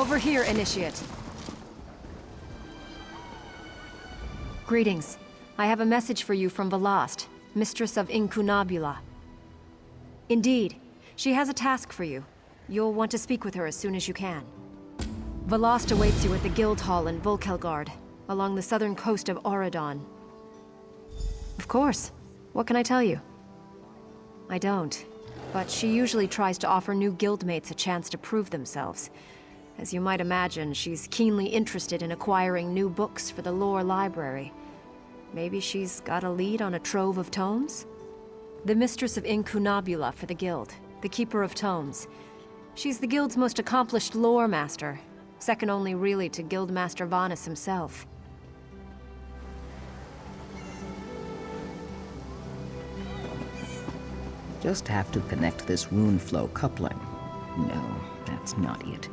Over here, Initiate. Greetings. I have a message for you from Velost, Mistress of Incunabula. Indeed, she has a task for you. You'll want to speak with her as soon as you can. Velost awaits you at the Guild Hall in Volkelgard, along the southern coast of Auradon. Of course. What can I tell you? I don't. But she usually tries to offer new guildmates a chance to prove themselves. As you might imagine, she's keenly interested in acquiring new books for the lore library. Maybe she's got a lead on a trove of tomes? The Mistress of Incunabula for the Guild, the Keeper of Tomes. She's the Guild's most accomplished lore master, second only really to Guildmaster Vanus himself. Just have to connect this rune flow coupling. No, that's not it.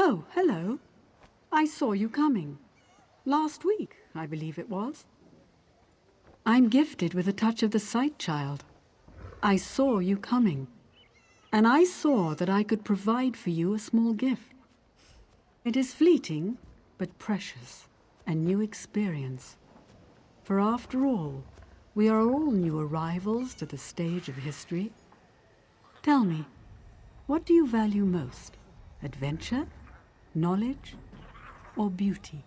Oh, hello. I saw you coming. Last week, I believe it was. I'm gifted with a touch of the sight child. I saw you coming. And I saw that I could provide for you a small gift. It is fleeting, but precious, a new experience. For after all, we are all new arrivals to the stage of history. Tell me, what do you value most? Adventure? Knowledge or beauty?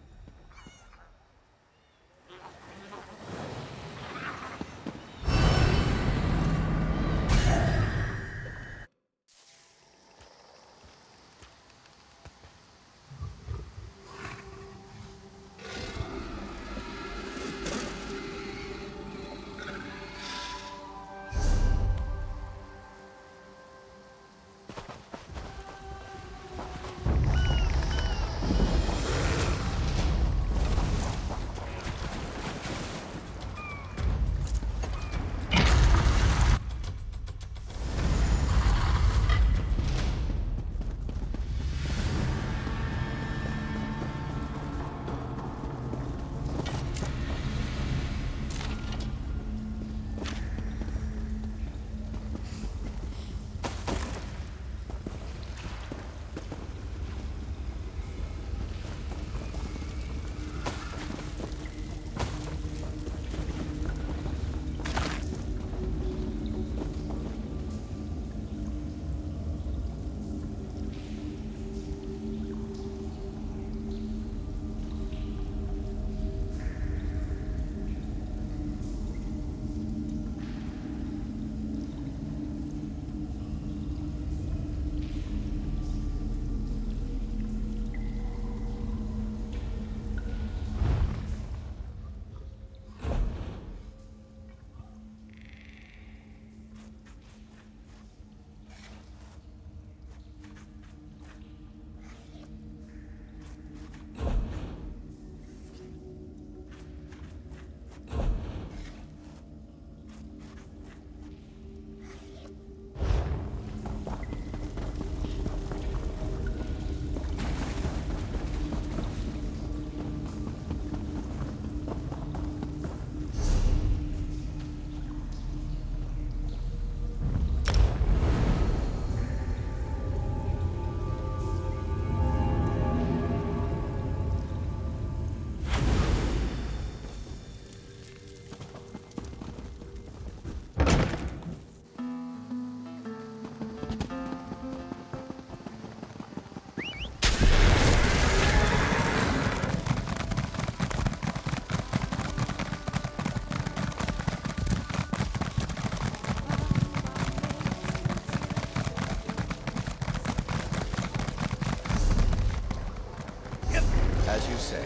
you say.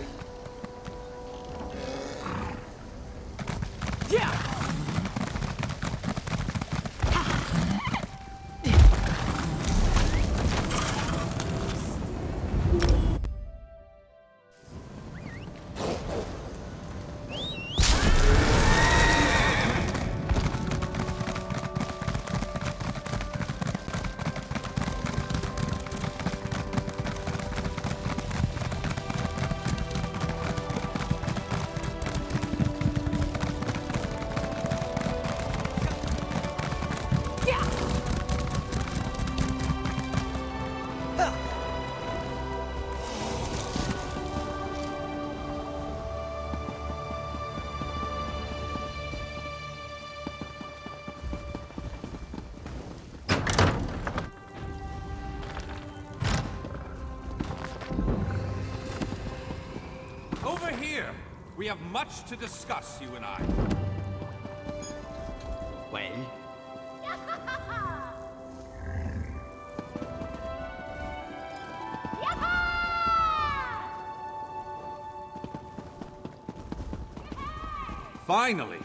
Over here! We have much to discuss, you and I. Well? Finally!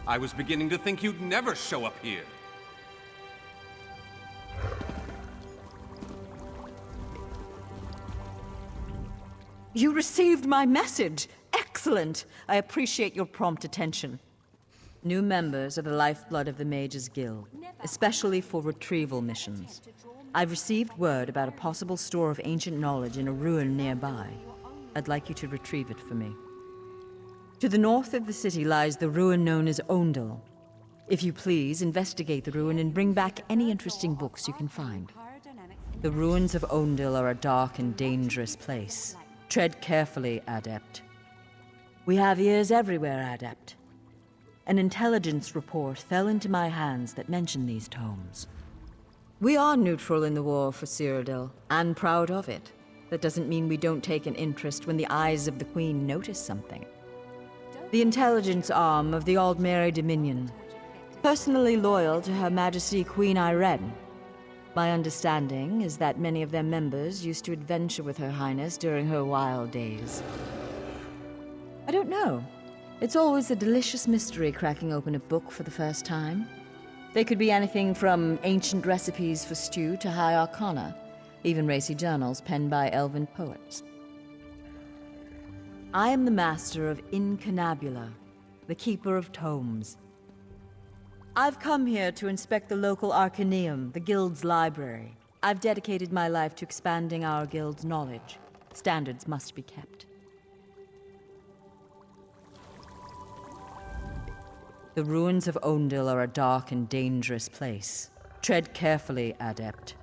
I was beginning to think you'd never show up here. You received my message! Excellent! I appreciate your prompt attention. New members are the lifeblood of the Mages Guild, especially for retrieval missions. I've received word about a possible store of ancient knowledge in a ruin nearby. I'd like you to retrieve it for me. To the north of the city lies the ruin known as Ondel. If you please, investigate the ruin and bring back any interesting books you can find. The ruins of Ondel are a dark and dangerous place. Tread carefully, Adept. We have ears everywhere, Adept. An intelligence report fell into my hands that mentioned these tomes. We are neutral in the war for Cyrodiil, and proud of it. That doesn't mean we don't take an interest when the eyes of the Queen notice something. The intelligence arm of the Aldmeri Dominion, personally loyal to Her Majesty Queen Irene. My understanding is that many of their members used to adventure with Her Highness during her wild days. I don't know. It's always a delicious mystery cracking open a book for the first time. They could be anything from ancient recipes for stew to high arcana, even racy journals penned by elven poets. I am the master of Incunabula, the keeper of tomes. I've come here to inspect the local Arcaneum, the Guild's library. I've dedicated my life to expanding our Guild's knowledge. Standards must be kept. The ruins of Ondil are a dark and dangerous place. Tread carefully, Adept.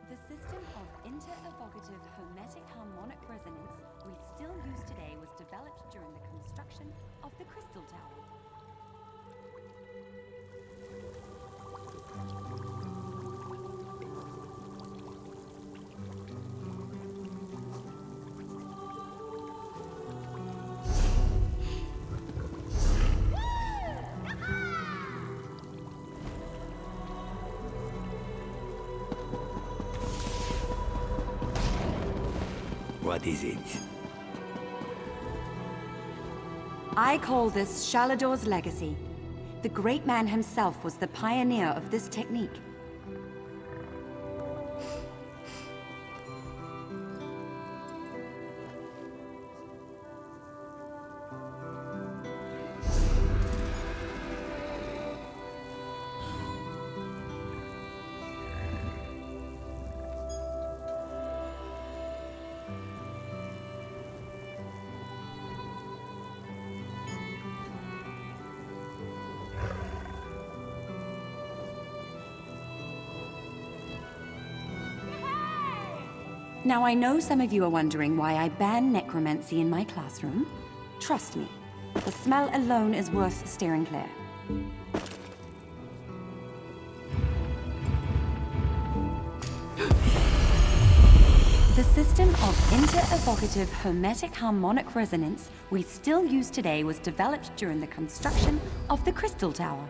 The system of inter-evocative hermetic harmonic resonance we still use today was developed during the construction of the Crystal Tower. What is it? I call this Shalador's legacy. The great man himself was the pioneer of this technique. Now, I know some of you are wondering why I ban necromancy in my classroom. Trust me, the smell alone is worth steering clear. The system of inter-evocative hermetic harmonic resonance we still use today was developed during the construction of the Crystal Tower.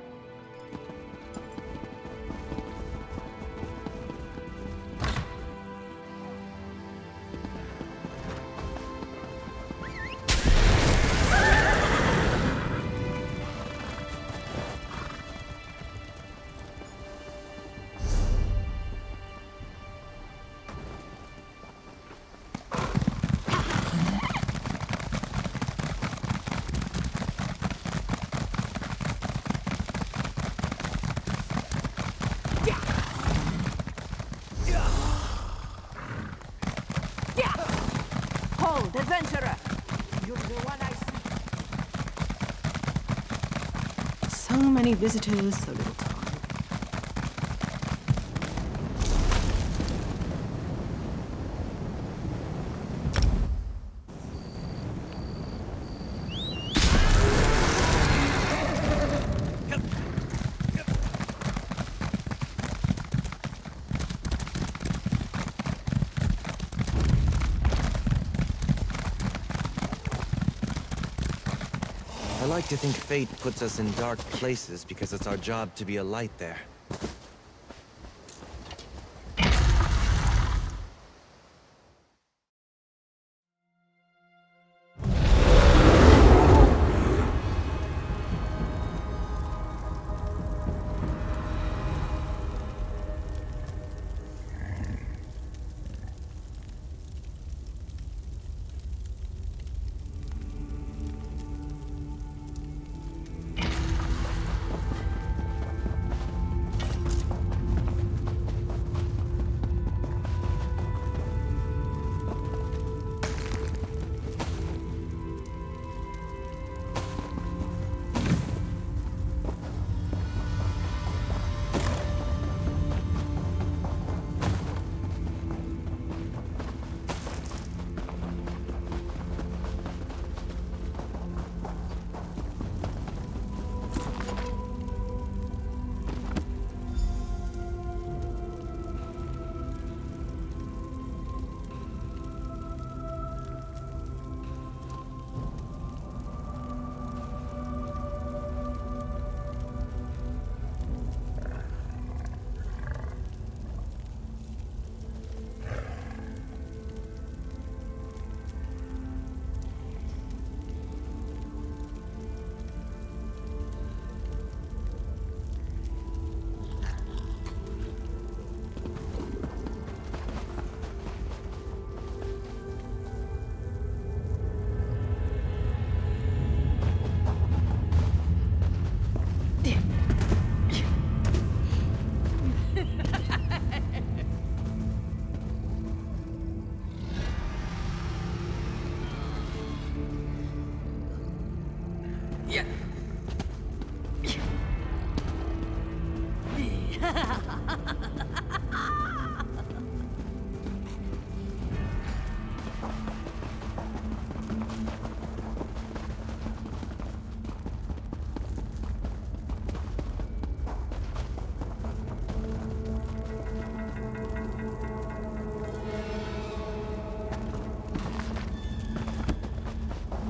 Adventurer! You're the one I seek. So many visitors, so little time. I like to think fate puts us in dark places because it's our job to be a light there.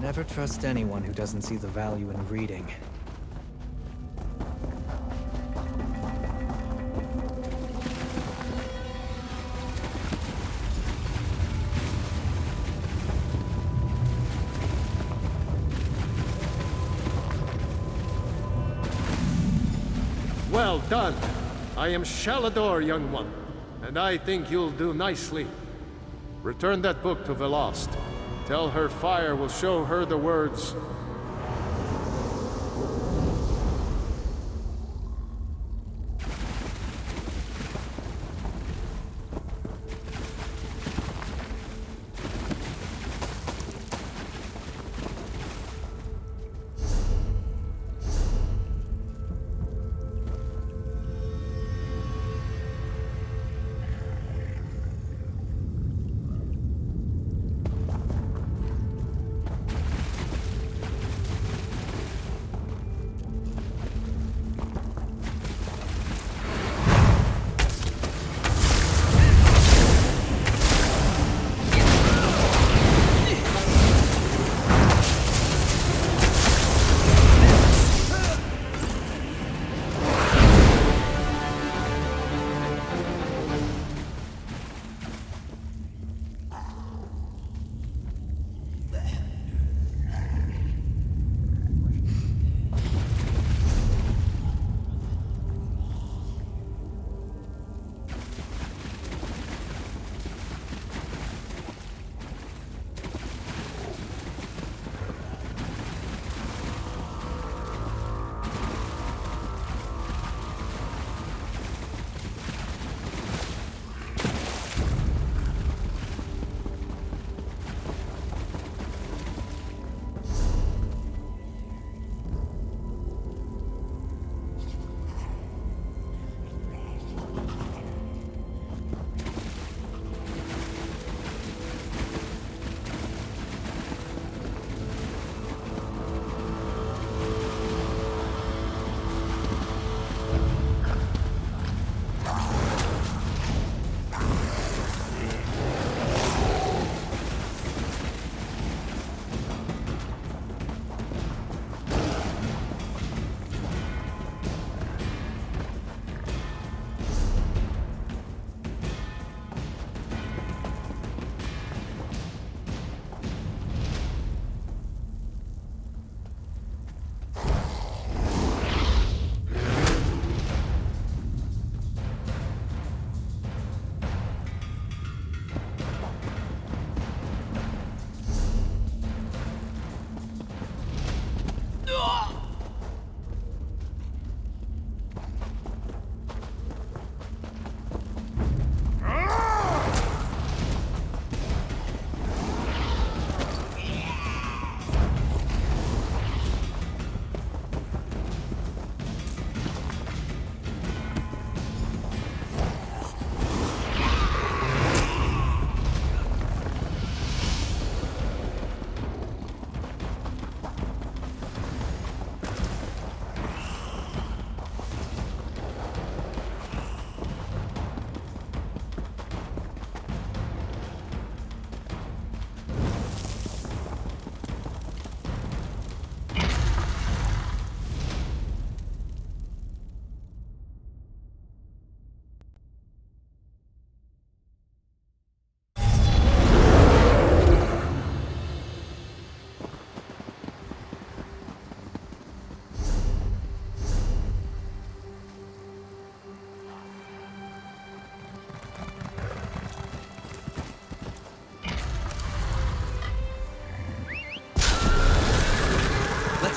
Never trust anyone who doesn't see the value in reading. Well done. I am Shalador, young one, and I think you'll do nicely. Return that book to Velost. Tell her fire will show her the words.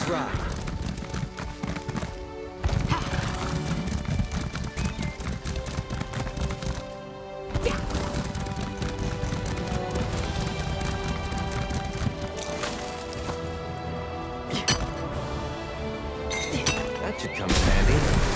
try. That should come in handy.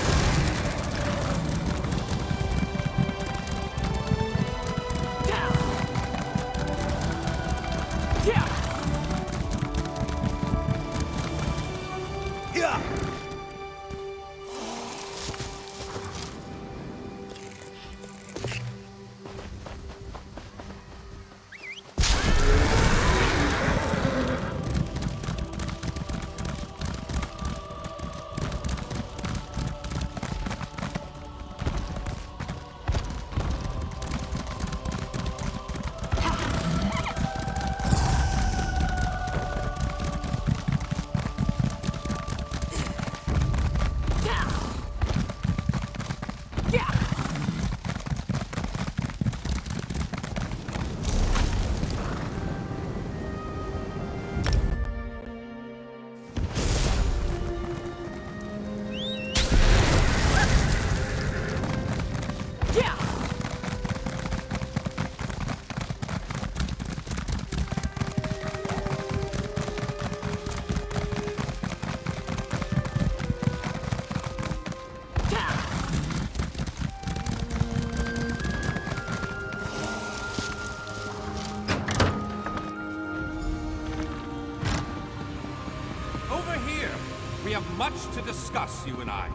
We have much to discuss, you and I.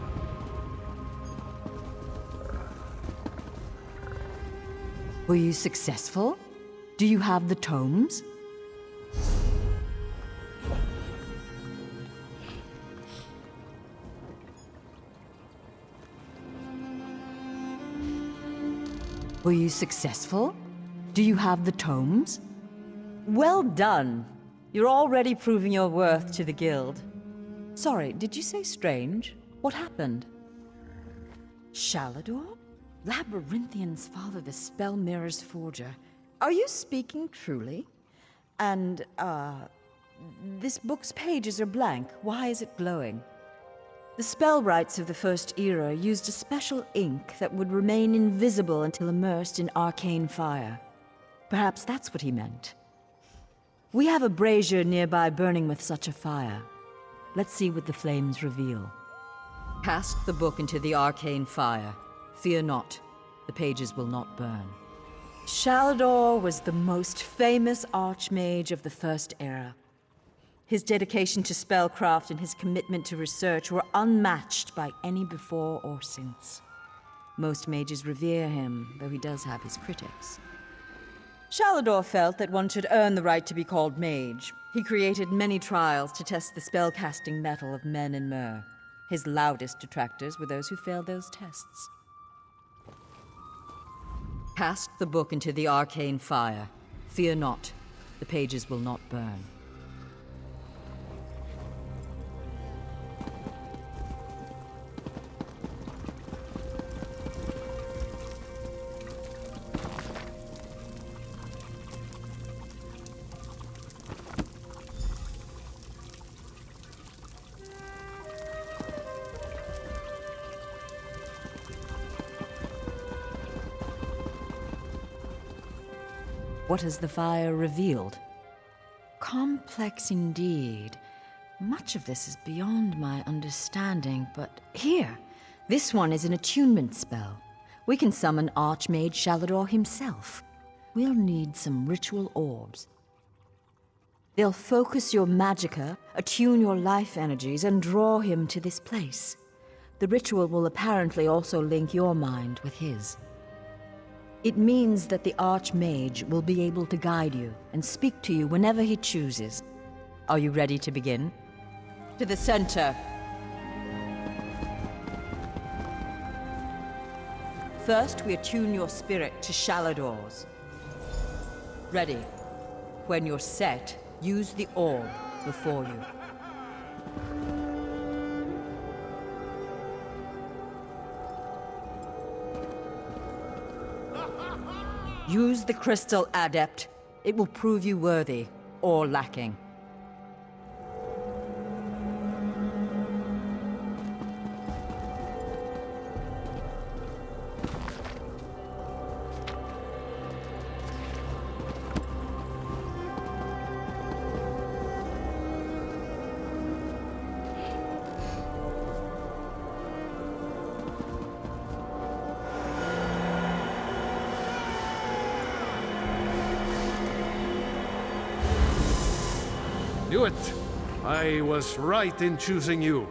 Were you successful? Do you have the tomes? Were you successful? Do you have the tomes? Well done. You're already proving your worth to the guild. Sorry, did you say strange? What happened? Shalador? Labyrinthian's father, the Spell Mirror's forger. Are you speaking truly? And, this book's pages are blank. Why is it glowing? The spellwrights of the First Era used a special ink that would remain invisible until immersed in arcane fire. Perhaps that's what he meant. We have a brazier nearby burning with such a fire. Let's see what the flames reveal. Cast the book into the arcane fire. Fear not, the pages will not burn. Shalador was the most famous archmage of the First Era. His dedication to spellcraft and his commitment to research were unmatched by any before or since. Most mages revere him, though he does have his critics. Shalador felt that one should earn the right to be called mage. He created many trials to test the spellcasting mettle of men in Myr. His loudest detractors were those who failed those tests. Cast the book into the arcane fire. Fear not, the pages will not burn. What has the fire revealed? Complex indeed. Much of this is beyond my understanding, but here, this one is an attunement spell. We can summon Archmage Shalador himself. We'll need some ritual orbs. They'll focus your magicka, attune your life energies, and draw him to this place. The ritual will apparently also link your mind with his. It means that the Archmage will be able to guide you and speak to you whenever he chooses. Are you ready to begin? To the center. First, we attune your spirit to Shalador's. Ready. When you're set, use the orb before you. Use the crystal, Adept. It will prove you worthy, or lacking. Knew it! I was right in choosing you.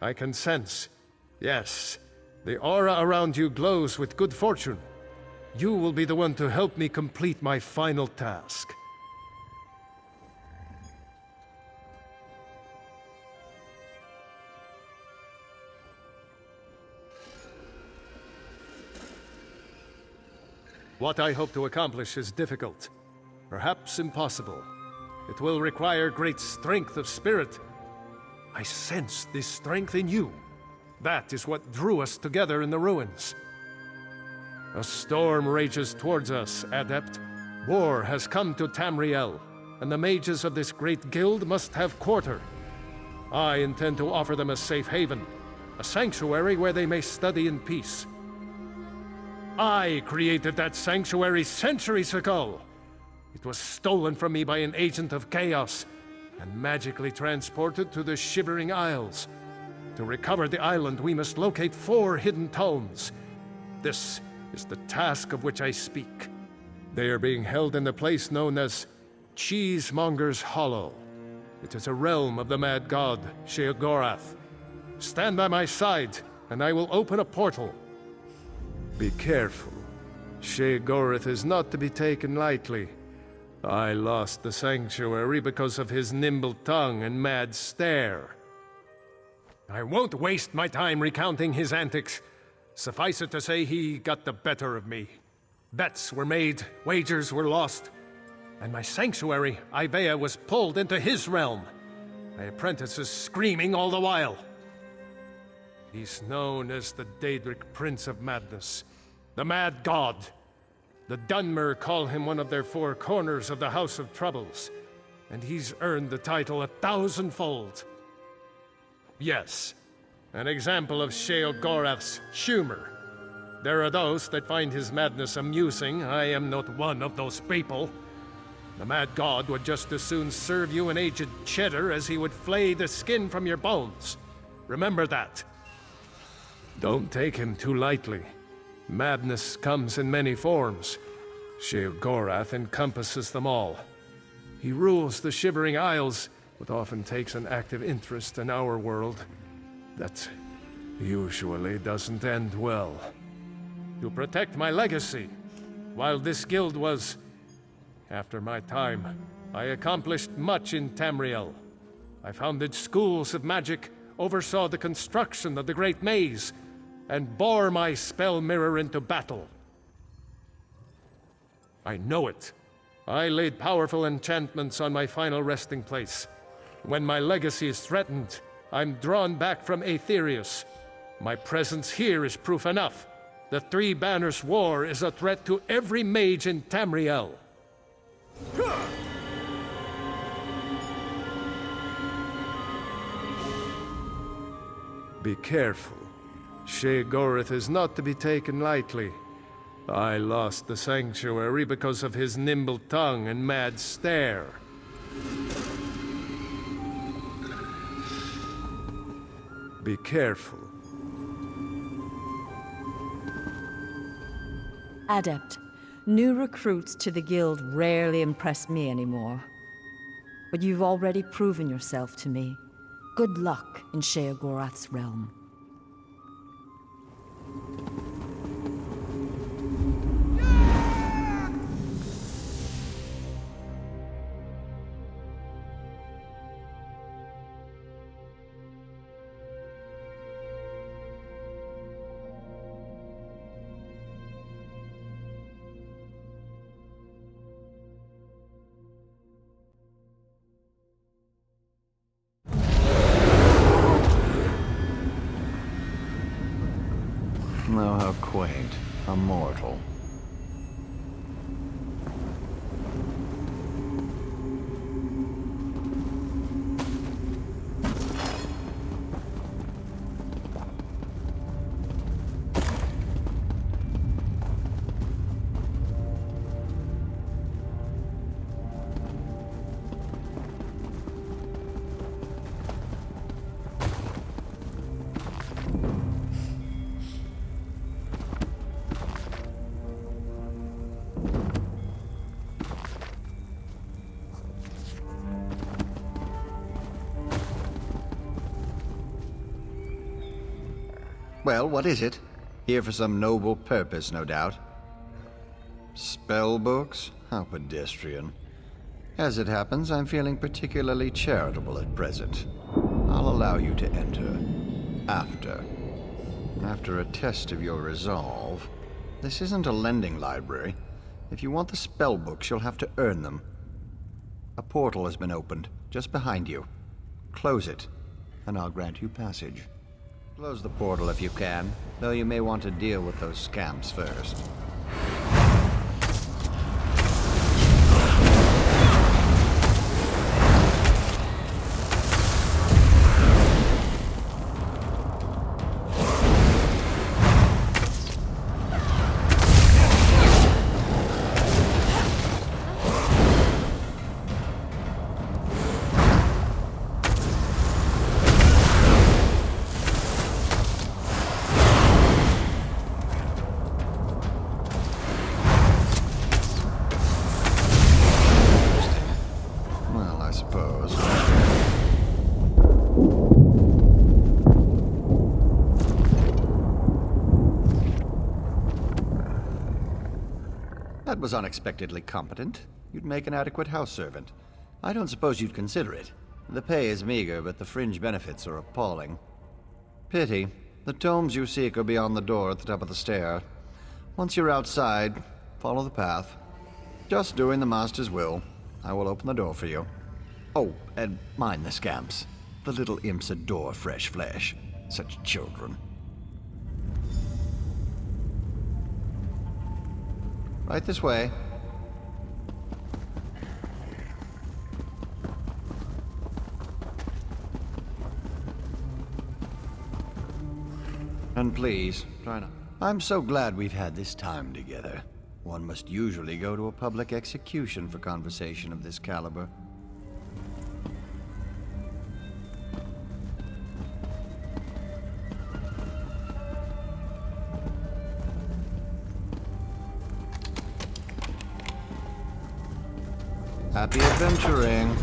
I can sense. Yes, the aura around you glows with good fortune. You will be the one to help me complete my final task. What I hope to accomplish is difficult, perhaps impossible. It will require great strength of spirit. I sense this strength in you. That is what drew us together in the ruins. A storm rages towards us, Adept. War has come to Tamriel, and the mages of this great guild must have quarter. I intend to offer them a safe haven, a sanctuary where they may study in peace. I created that sanctuary centuries ago. It was stolen from me by an agent of chaos, and magically transported to the Shivering Isles. To recover the island, we must locate 4 hidden tomes. This is the task of which I speak. They are being held in the place known as Cheesemonger's Hollow. It is a realm of the mad god, Sheogorath. Stand by my side, and I will open a portal. Be careful. Sheogorath is not to be taken lightly. I lost the sanctuary because of his nimble tongue and mad stare. I won't waste my time recounting his antics. Suffice it to say, he got the better of me. Bets were made, wagers were lost, and my sanctuary, Ivea, was pulled into his realm. My apprentices screaming all the while. He's known as the Daedric Prince of Madness, the Mad God. The Dunmer call him one of their 4 corners of the House of Troubles, and he's earned the title 1,000-fold. Yes, an example of Sheogorath's humor. There are those that find his madness amusing. I am not one of those people. The Mad God would just as soon serve you an aged cheddar as he would flay the skin from your bones. Remember that. Don't take him too lightly. Madness comes in many forms. Sheogorath encompasses them all. He rules the Shivering Isles, but often takes an active interest in our world. That usually doesn't end well. To protect my legacy, while this guild was, after my time, I accomplished much in Tamriel. I founded schools of magic, oversaw the construction of the Great Maze, and bore my spell mirror into battle. I know it. I laid powerful enchantments on my final resting place. When my legacy is threatened, I'm drawn back from Aetherius. My presence here is proof enough. The Three Banners War is a threat to every mage in Tamriel. Be careful. Sheogorath is not to be taken lightly. I lost the sanctuary because of his nimble tongue and mad stare. Be careful. Adept, new recruits to the guild rarely impress me anymore. But you've already proven yourself to me. Good luck in Sheogorath's realm. quaint. A mortal. Well, what is it? Here for some noble purpose, no doubt. Spell books? How pedestrian. As it happens, I'm feeling particularly charitable at present. I'll allow you to enter. After a test of your resolve. This isn't a lending library. If you want the spell books, you'll have to earn them. A portal has been opened, just behind you. Close it, and I'll grant you passage. Close the portal if you can, though you may want to deal with those scamps first. That was unexpectedly competent. You'd make an adequate house servant. I don't suppose you'd consider it. The pay is meager, but the fringe benefits are appalling. Pity. The tomes you seek are beyond the door at the top of the stair. Once you're outside, follow the path. Just doing the Master's will. I will open the door for you. Oh, and mind the scamps. The little imps adore fresh flesh. Such children. Right this way. And please, try not. I'm so glad we've had this time together. One must usually go to a public execution for conversation of this caliber. Happy adventuring.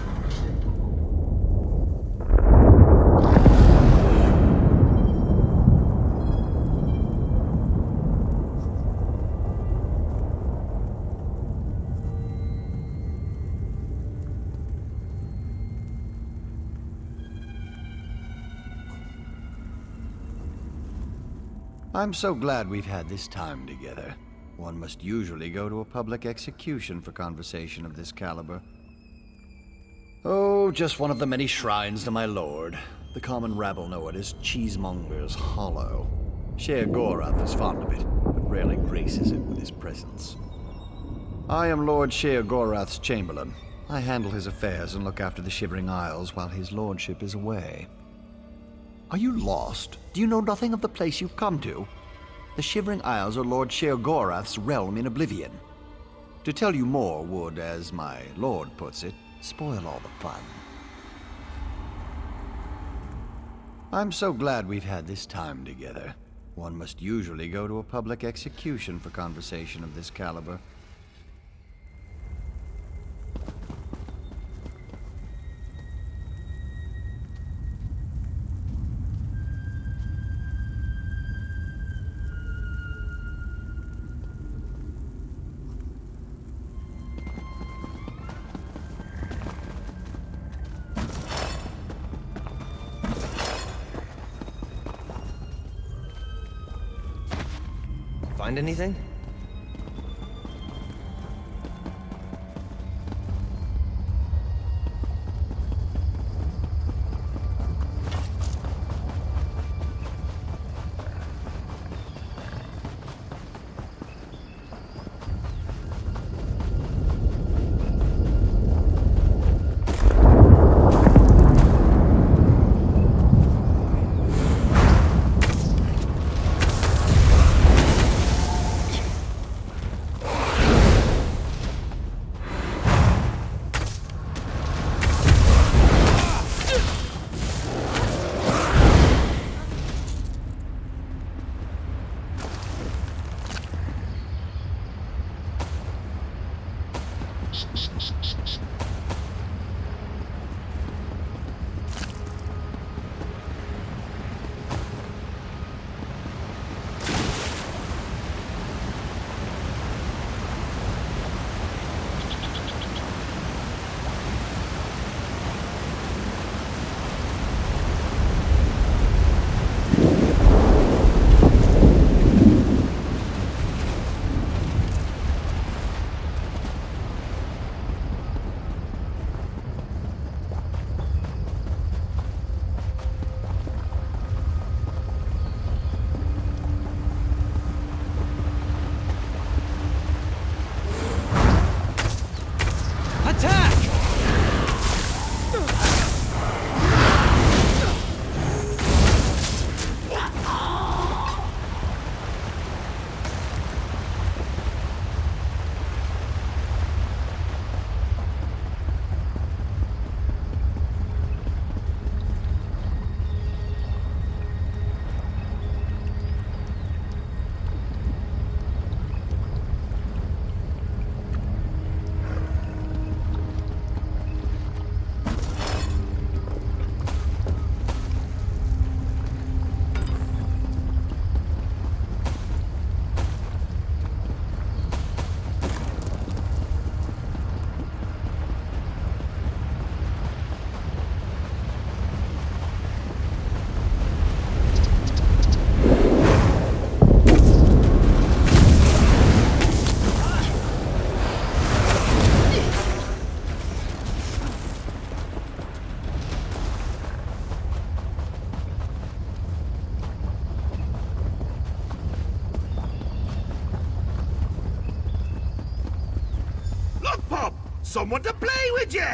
I'm so glad we've had this time together. One must usually go to a public execution for conversation of this caliber. Oh, just one of the many shrines to my lord. The common rabble know it as Cheesemonger's Hollow. Sheogorath is fond of it, but rarely graces it with his presence. I am Lord Sheogorath's chamberlain. I handle his affairs and look after the Shivering Isles while his lordship is away. Are you lost? Do you know nothing of the place you've come to? The Shivering Isles are Lord Sheogorath's realm in oblivion. To tell you more would, as my lord puts it, spoil all the fun. I'm so glad we've had this time together. One must usually go to a public execution for conversation of this caliber. Find anything? someone to play with you!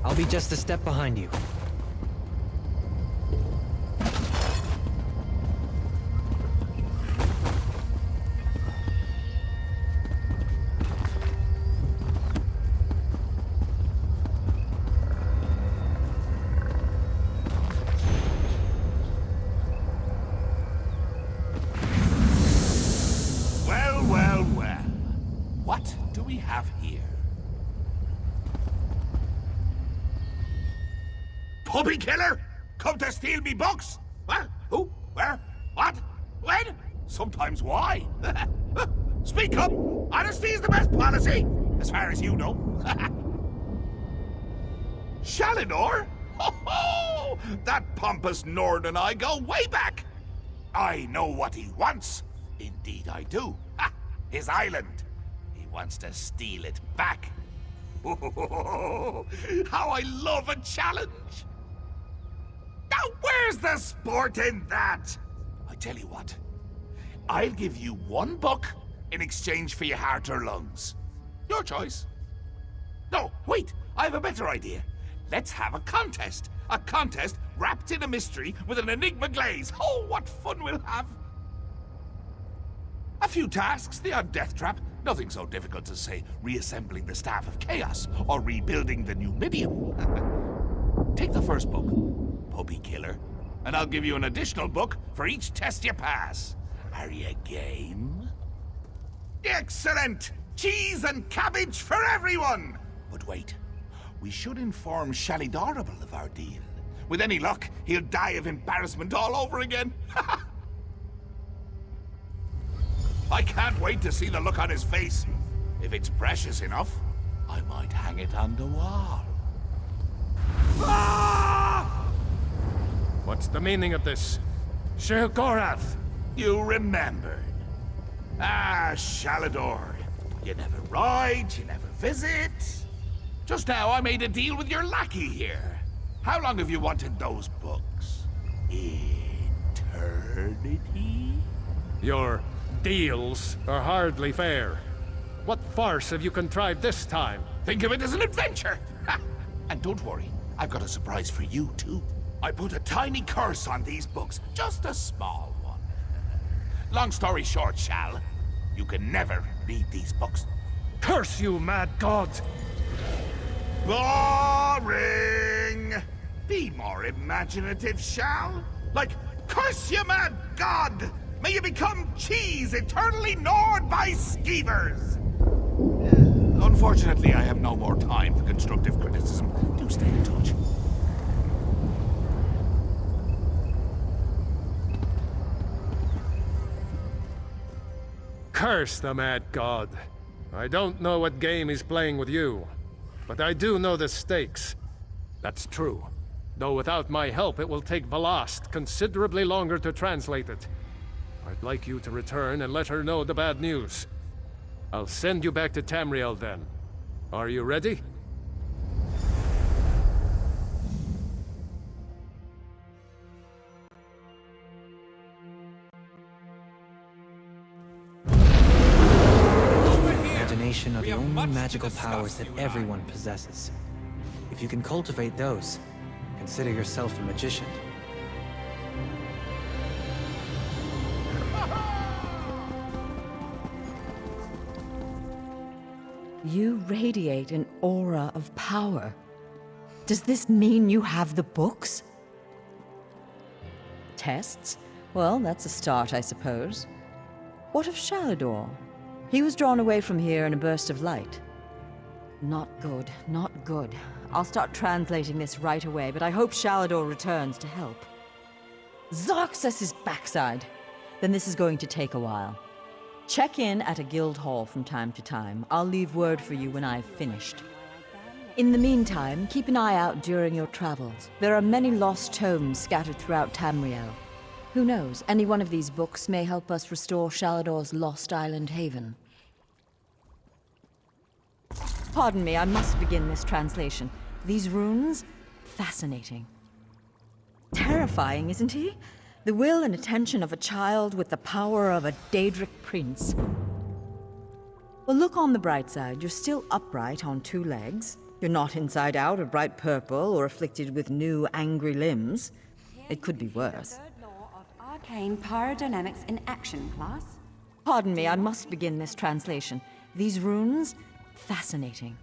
I'll be just a step behind you. Well, well, well. What do we have here? Puppy killer? Come to steal me books? What? Who? Where? What? When? Sometimes why? Speak up! Honesty is the best policy, as far as you know. Shalinor? Ho ho! That pompous Nord and I go way back. I know what he wants. Indeed I do. Ha! His island. He wants to steal it back. How I love a challenge! Now where's the sport in that? I tell you what. I'll give you one book in exchange for your heart or lungs. Your choice. No, wait, I have a better idea. Let's have a contest. A contest wrapped in a mystery with an enigma glaze. Oh, what fun we'll have. A few tasks, the odd death trap. Nothing so difficult as, say, reassembling the Staff of Chaos or rebuilding the Numidium. Take the first book, Puppy Killer, and I'll give you an additional book for each test you pass. Are you game? Excellent! Cheese and cabbage for everyone! But wait, we should inform Shalidorable of our deal. With any luck, he'll die of embarrassment all over again. I can't wait to see the look on his face. If it's precious enough, I might hang it on the wall. Ah! What's the meaning of this? Sheogorath! You remembered. Ah, Shalador. You never ride, you never visit. Just now I made a deal with your lackey here. How long have you wanted those books? Eternity? Your deals are hardly fair. What farce have you contrived this time? Think of it as an adventure! Ha! And don't worry, I've got a surprise for you too. I put a tiny curse on these books, just a small one. Long story short, Shal, you can never read these books. Curse you, mad god! Oh! Boring! Be more imaginative, shall? Like, curse you, mad god! May you become cheese eternally gnawed by skeevers! Unfortunately, I have no more time for constructive criticism. Do stay in touch. Curse the mad god. I don't know what game he's playing with you, but I do know the stakes. That's true. Though without my help, it will take Velast considerably longer to translate it. I'd like you to return and let her know the bad news. I'll send you back to Tamriel then. Are you ready? Imagination are the only magical powers that everyone possesses. If you can cultivate those, consider yourself a magician. You radiate an aura of power. Does this mean you have the books? Tests? Well, that's a start, I suppose. What of Shalador? He was drawn away from here in a burst of light. Not good, not good. I'll start translating this right away, but I hope Shalador returns to help. Zarxus' backside! Then this is going to take a while. Check in at a guild hall from time to time. I'll leave word for you when I've finished. In the meantime, keep an eye out during your travels. There are many lost tomes scattered throughout Tamriel. Who knows, any one of these books may help us restore Shalador's lost island haven. Pardon me, I must begin this translation. These runes? Fascinating. Terrifying, isn't he? The will and attention of a child with the power of a Daedric prince. Well, look on the bright side. You're still upright on 2 legs. You're not inside out or bright purple or afflicted with new angry limbs. It could be worse. Arcane pyrodynamics in action, class. Pardon me, I must begin this translation. These runes? Fascinating.